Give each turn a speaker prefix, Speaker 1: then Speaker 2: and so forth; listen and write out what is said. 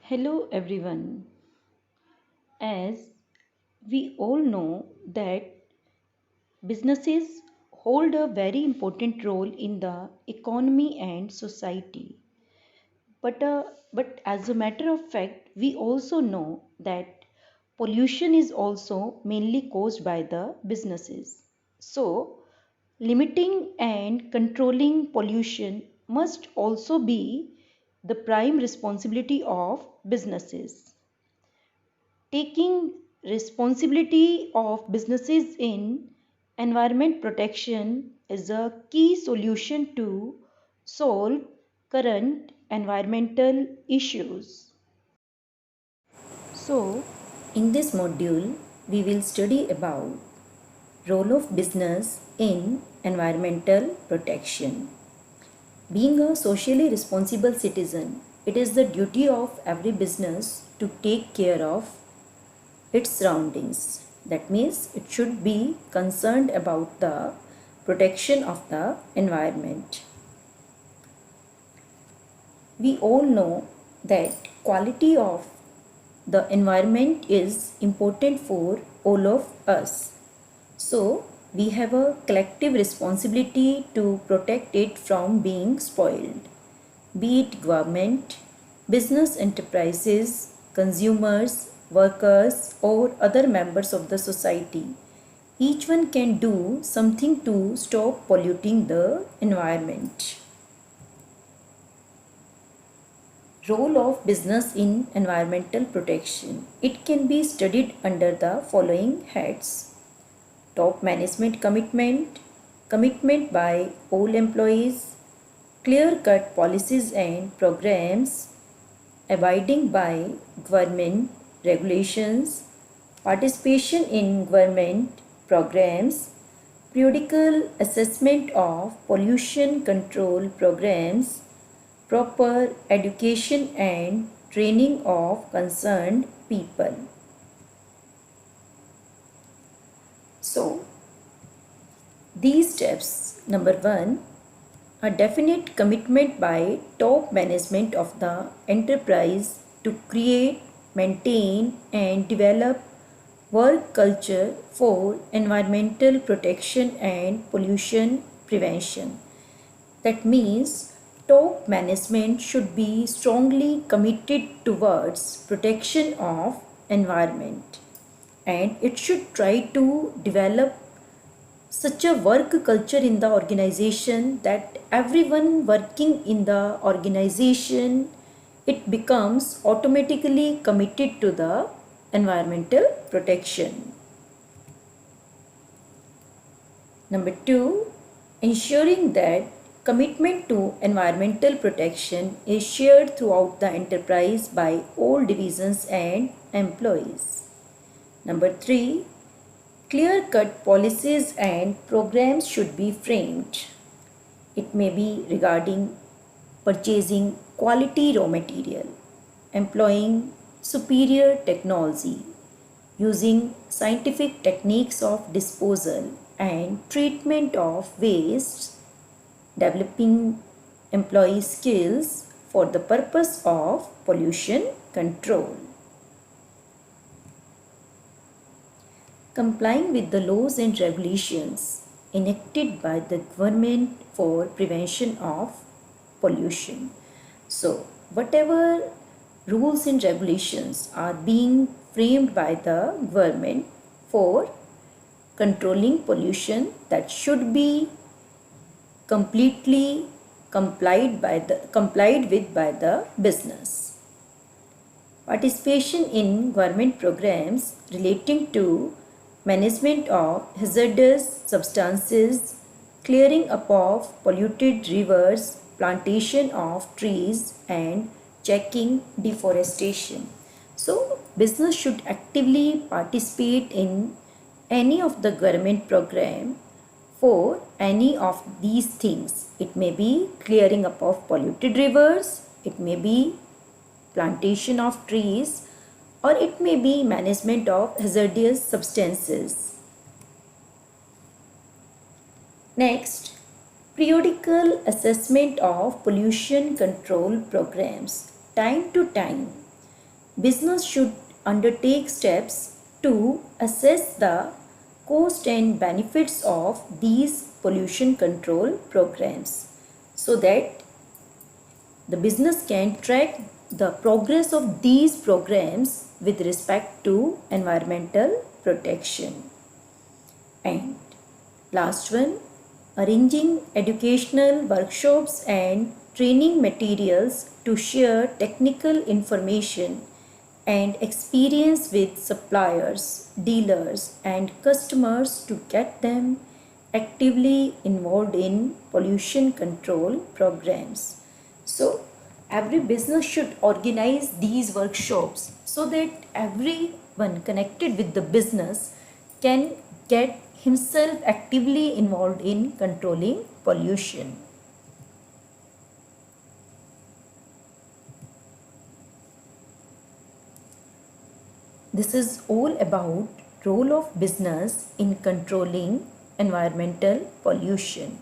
Speaker 1: Hello everyone. As we all know that businesses hold a very important role in the economy and society. But as a matter of fact, we also know that pollution is also mainly caused by the businesses. So, limiting and controlling pollution must also be the prime responsibility of businesses. Taking responsibility of businesses in environment protection is a key solution to solve current environmental issues. So, in this module, we will study about role of business in environmental protection. Being a socially responsible citizen, it is the duty of every business to take care of its surroundings. That means it should be concerned about the protection of the environment. We all know that quality of the environment is important for all of us. So we have a collective responsibility to protect it from being spoiled. Be it government, business enterprises, consumers, workers, or other members of the society. Each one can do something to stop polluting the environment. Role of business in environmental protection. It can be studied under the following heads. Top management commitment, commitment by all employees, clear-cut policies and programs, abiding by government regulations, participation in government programs, periodical assessment of pollution control programs, proper education and training of concerned people. So, these steps, number 1, a definite commitment by top management of the enterprise to create, maintain and develop work culture for environmental protection and pollution prevention. That means top management should be strongly committed towards protection of environment, and it should try to develop such a work culture in the organization that everyone working in the organization, it becomes automatically committed to the environmental protection. Number 2, ensuring that commitment to environmental protection is shared throughout the enterprise by all divisions and employees. Number 3, clear-cut policies and programs should be framed. It may be regarding purchasing quality raw material, employing superior technology, using scientific techniques of disposal and treatment of waste, developing employee skills for the purpose of pollution control. Complying with the laws and regulations enacted by the government for prevention of pollution. So, whatever rules and regulations are being framed by the government for controlling pollution, that should be completely complied with by the business. Participation in government programs relating to management of hazardous substances, clearing up of polluted rivers, plantation of trees and checking deforestation. So, business should actively participate in any of the government program for any of these things. It may be clearing up of polluted rivers, it may be plantation of trees, or it may be management of hazardous substances. Next, periodical assessment of pollution control programs. Time to time, business should undertake steps to assess the cost and benefits of these pollution control programs so that the business can track the progress of these programs with respect to environmental protection. And last one, arranging educational workshops and training materials to share technical information and experience with suppliers, dealers, and customers to get them actively involved in pollution control programs. So, every business should organize these workshops so that everyone connected with the business can get himself actively involved in controlling pollution. This is all about role of business in controlling environmental pollution.